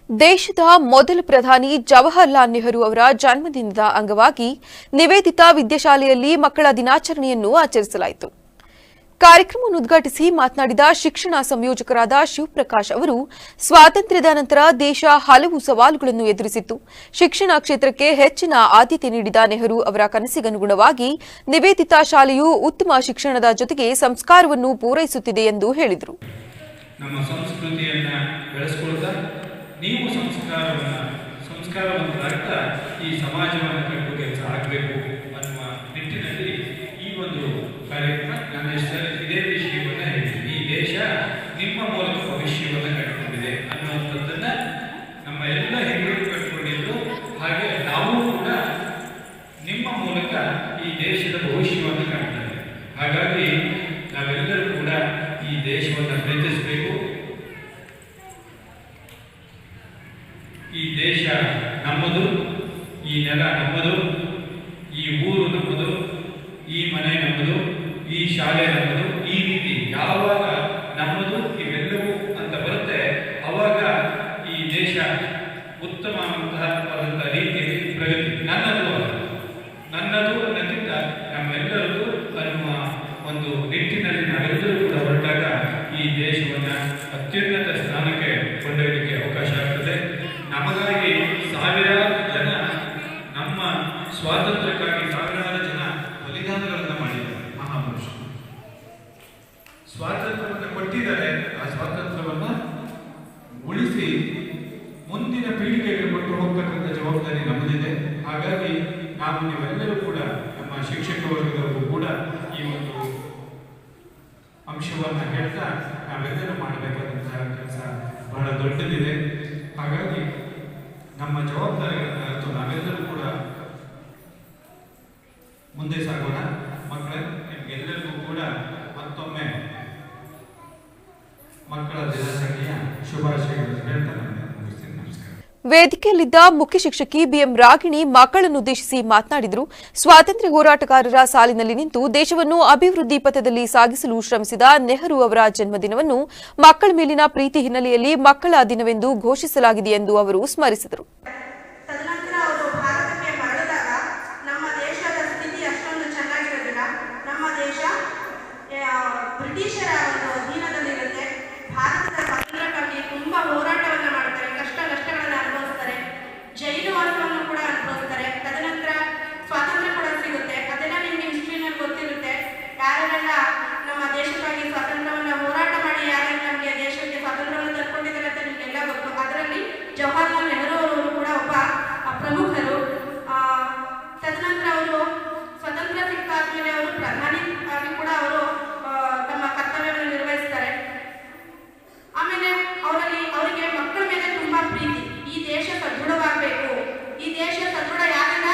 ದೇಶದ ಮೊದಲ ಪ್ರಧಾನಿ ಜವಾಹರಲಾಲ್ ನೆಹರು ಅವರ ಜನ್ಮದಿನದ ಅಂಗವಾಗಿ ನಿವೇದಿತಾ ವಿದ್ಯಾಶಾಲೆಯಲ್ಲಿ ಮಕ್ಕಳ ದಿನಾಚರಣೆಯನ್ನು ಆಚರಿಸಲಾಯಿತು. ಕಾರ್ಯಕ್ರಮವನ್ನು ಉದ್ಘಾಟಿಸಿ ಮಾತನಾಡಿದ ಶಿಕ್ಷಣ ಸಂಯೋಜಕರಾದ ಶಿವಪ್ರಕಾಶ್ ಅವರು, ಸ್ವಾತಂತ್ರ್ಯದ ನಂತರ ದೇಶ ಹಲವು ಸವಾಲುಗಳನ್ನು ಎದುರಿಸಿತ್ತು. ಶಿಕ್ಷಣ ಕ್ಷೇತ್ರಕ್ಕೆ ಹೆಚ್ಚಿನ ಆದ್ಯತೆ ನೀಡಿದ ನೆಹರು ಅವರ ಕನಸಿಗನುಗುಣವಾಗಿ ನಿವೇದಿತಾ ಶಾಲೆಯು ಉತ್ತಮ ಶಿಕ್ಷಣದ ಜೊತೆಗೆ ಸಂಸ್ಕಾರವನ್ನು ಪೂರೈಸುತ್ತಿದೆ ಎಂದು ಹೇಳಿದರು. ನೀವು ಸಂಸ್ಕಾರವಂತರಾಗ್ತಾ ಈ ಸಮಾಜವನ್ನು ಕಟ್ಟುವ ಕೆಲಸ ಆಗಬೇಕು ಅನ್ನುವ ನಿಟ್ಟಿನಲ್ಲಿ ಈ ಒಂದು ಕಾರ್ಯಕ್ರಮ ನನ್ನ ಹೆಸರು ಇದೇ ವಿಷಯವನ್ನು ಹೇಳಿದ್ದೀನಿ. ಈ ದೇಶ ನಿಮ್ಮ ಮೂಲಕ ಭವಿಷ್ಯವನ್ನು ಕಟ್ಟಿಕೊಂಡಿದೆ ಅನ್ನುವಂಥದ್ದನ್ನು ನಮ್ಮ ಎಲ್ಲ ಹಿರಿಯರು ಕಟ್ಟಿಕೊಂಡಿದ್ದು, ಹಾಗೆ ನಾವು ಕೂಡ ನಿಮ್ಮ ಮೂಲಕ ಈ ದೇಶದ ಭವಿಷ್ಯವನ್ನು ಕಾಣ್ತೇವೆ. ಹಾಗಾಗಿ ನಾವೆಲ್ಲರೂ ಕೂಡ ಈ ದೇಶವನ್ನು ಪ್ರೀತಿಸಬೇಕು. ಈ ದೇಶ ನಮ್ಮದು, ಈ ನೆಲ ನಮ್ಮದು, ಈ ಊರು ನಮ್ಮದು, ಈ ಮನೆ ನಮ್ಮದು, ಈ ಶಾಲೆ ನಮ್ಮದು. ಈ ರೀತಿ ಯಾವಾಗ ನಮ್ಮದು ಇವೆಲ್ಲವೂ ಅಂತ ಬರುತ್ತೆ, ಅವಾಗ ಈ ದೇಶ ಉತ್ತಮವಾದಂತಹ ರೀತಿಯಲ್ಲಿ ಪ್ರಗತಿ ನನ್ನದು ಅನ್ನೋಕ್ಕಿಂತ ನಮ್ಮೆಲ್ಲರದು ಅನ್ನುವ ಒಂದು ನಿಟ್ಟಿನಲ್ಲಿ ನಾವೆಲ್ಲರೂ ಕೂಡ ಹೊರಟಾಗ ಈ ದೇಶವನ್ನು ಅತ್ಯುನ್ನತ ಸ್ಥಾನಕ್ಕೆ ಕೊಂಡೊಯ್ಯಲಿಕ್ಕೆ ಅವಕಾಶ ಆಗ್ತದೆ. ನಮಗಾಗಿ ಸಾವಿರಾರು ಜನ, ನಮ್ಮ ಸ್ವಾತಂತ್ರ್ಯಕ್ಕಾಗಿ ಸಾವಿರಾರು ಜನ ಬಲಿದಾನಗಳನ್ನು ಮಾಡಿದ್ದಾರೆ. ಮಹಾಪುರುಷರು ಸ್ವಾತಂತ್ರ್ಯವನ್ನು ಕೊಟ್ಟಿದ್ದಾರೆ. ಆ ಸ್ವಾತಂತ್ರ್ಯವನ್ನು ಉಳಿಸಿ ಮುಂದಿನ ಪೀಳಿಗೆಗೆ ಕೊಟ್ಟು ಹೋಗ್ತಕ್ಕಂಥ ಜವಾಬ್ದಾರಿ ನಮ್ಮದಿದೆ. ಹಾಗಾಗಿ ನಾವು ನೀವೆಲ್ಲರೂ ಕೂಡ ನಮ್ಮ ಶಿಕ್ಷಕ ವರ್ಗದವರು ಕೂಡ ಈ ಒಂದು ಅಂಶವನ್ನು ಹೇಳ್ತಾ ನಾವೆಲ್ಲರೂ ಮಾಡಬೇಕಾದಂತಹ ಕೆಲಸ ಬಹಳ ದೊಡ್ಡದಿದೆ. ಹಾಗಾಗಿ ನಮ್ಮ ಜವಾಬ್ದಾರಿಗಳನ್ನು ಅರಿತು ನಾವೆಲ್ಲರೂ ಕೂಡ ಮುಂದೆ ಸಾಗೋಣ. ಮಕ್ಕಳೇ, ನಿಮಗೆಲ್ಲರಿಗೂ ಕೂಡ ಮತ್ತೊಮ್ಮೆ ಮಕ್ಕಳ ದಿನಾಚರಣೆಯ ಶುಭಾಶಯಗಳನ್ನು ಹೇಳ್ತಾ ಮುಗಿಸ್ತೀನಿ. ನಮಸ್ಕಾರ. ವೇದಿಕೆಯಲ್ಲಿದ್ದ ಮುಖ್ಯ ಶಿಕ್ಷಕಿ ಬಿಎಂ ರಾಗಿಣಿ ಮಕ್ಕಳನ್ನುದ್ದೇಶಿಸಿ ಮಾತನಾಡಿದರು. ಸ್ವಾತಂತ್ರ್ಯ ಹೋರಾಟಗಾರರ ಸಾಲಿನಲ್ಲಿ ನಿಂತು ದೇಶವನ್ನು ಅಭಿವೃದ್ಧಿ ಪಥದಲ್ಲಿ ಸಾಗಿಸಲು ಶ್ರಮಿಸಿದ ನೆಹರು ಅವರ ಜನ್ಮದಿನವನ್ನು ಮಕ್ಕಳ ಮೇಲಿನ ಪ್ರೀತಿ ಹಿನ್ನೆಲೆಯಲ್ಲಿ ಮಕ್ಕಳ ದಿನವೆಂದು ಘೋಷಿಸಲಾಗಿದೆ ಎಂದು ಅವರು ಸ್ಮರಿಸಿದರು. ನಮ್ಮ ದೇಶಕ್ಕಾಗಿ ಸ್ವಾತಂತ್ರ್ಯವನ್ನು ಹೋರಾಟ ಮಾಡಿ ಯಾರೆಲ್ಲ ನಮಗೆ ದೇಶಕ್ಕೆ ಸ್ವಾತಂತ್ರ್ಯವನ್ನು ತಂದುಕೊಂಡಿದ್ದಾರೆ ಅಂತ ನಿಮಗೆಲ್ಲ ಗೊತ್ತು. ಅದರಲ್ಲಿ ಜವಾಹರಲಾಲ್ ನೆಹರು ಅವರು ಕೂಡ ಒಬ್ಬ ಪ್ರಮುಖರು. ತದನಂತರ ಅವರು ಸ್ವತಂತ್ರ ಸಿಕ್ಕಾದ್ಮೇಲೆ ಅವರು ಪ್ರಧಾನಿ ಆಗಿ ಕೂಡ ಅವರು ತಮ್ಮ ಕರ್ತವ್ಯವನ್ನು ನಿರ್ವಹಿಸ್ತಾರೆ. ಆಮೇಲೆ ಅವರಿಗೆ ಮಕ್ಕಳ ಮೇಲೆ ತುಂಬಾ ಪ್ರೀತಿ. ಈ ದೇಶ ಸದೃಢವಾಗಬೇಕು. ಈ ದೇಶ ಸದೃಢ ಯಾರಲ್ಲ,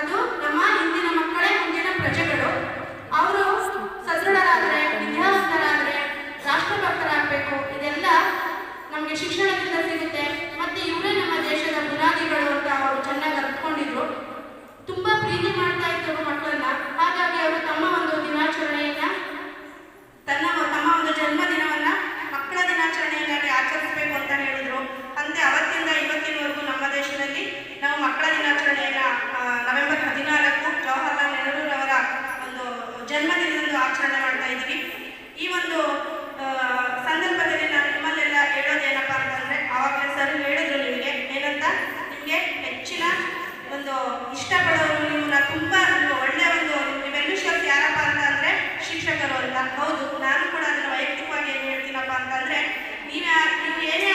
ಅದು ನಮ್ಮ ಹಿಂದಿನ ಮಕ್ಕಳೇ ಮುಂದಿನ ಪ್ರಜೆಗಳು. ಅವರು ಸದೃಢರಾದರೆ, ವಿದ್ಯಾವಂತರಾದರೆ, ರಾಷ್ಟ್ರಭಕ್ತರಾಗಬೇಕು. ಇದೆಲ್ಲ ನಮಗೆ ಶಿಕ್ಷಣದಿಂದ ಸಿಗುತ್ತೆ. ಮತ್ತೆ ಇವರೇ ನಮ್ಮ ದೇಶದ ಬುನಾದಿಗಳು ಅಂತ ಅವರು ಚೆನ್ನಾಗಿ ಅರ್ಥಕೊಂಡಿದ್ರು. ತುಂಬಾ ಪ್ರೀತಿ ಮಾಡ್ತಾ ಇದ್ರು ಮಕ್ಕಳನ್ನ. ಹಾಗಾಗಿ ಅವರು ತಮ್ಮ ಒಂದು ದಿನಾಚರಣೆಯನ್ನ, ತಮ್ಮ ಒಂದು ಜನ್ಮದಿನವನ್ನ ಮಕ್ಕಳ ದಿನಾಚರಣೆಯನ್ನಾಗಿ ಆಚರಿಸಬೇಕು ಅಂತ ಹೇಳಿದ್ರು. ಅಂತೆ ಅವತ್ತಿಂದ ಇವತ್ತಿನವರೆಗೂ ನಮ್ಮ ದೇಶದಲ್ಲಿ ನಾವು ಮಕ್ಕಳ ದಿನಾಚರಣೆಯನ್ನ ನವೆಂಬರ್ 14 ಜವಾಹರಲಾಲ್ ನೆಹರು ಅವರ ಒಂದು ಜನ್ಮದಿನದಂದು ಆಚರಣೆ ಮಾಡ್ತಾ ಇದ್ದೀವಿ. ಈ ಒಂದು ಸಂದರ್ಭದಲ್ಲಿ ನಾನು ನಿಮ್ಮಲ್ಲೆಲ್ಲ ಹೇಳೋದೇನಪ್ಪ ಅಂತಂದ್ರೆ, ಆವಾಗಲೇ ಸರ್ ಹೇಳಿದ್ರು ನಿಮಗೆ ಏನಂತ, ನಿಮಗೆ ಹೆಚ್ಚಿನ ಒಂದು ಇಷ್ಟಪಡೋರು, ನಿಮ್ಮನ್ನ ತುಂಬಾ ಒಳ್ಳೆಯ ಒಂದು ನೀವೆಲ್ಲೂ ಶಕ್ತಿ ಯಾರಪ್ಪ ಅಂತ ಅಂದ್ರೆ ಶಿಕ್ಷಕರು ಅಂತ. ಹೌದು, ನಾನು ಕೂಡ ಅದನ್ನು ವೈಯಕ್ತಿಕವಾಗಿ ಏನು ಹೇಳ್ತೀನಪ್ಪ ಅಂತಂದ್ರೆ, ನೀವು ಏನೇ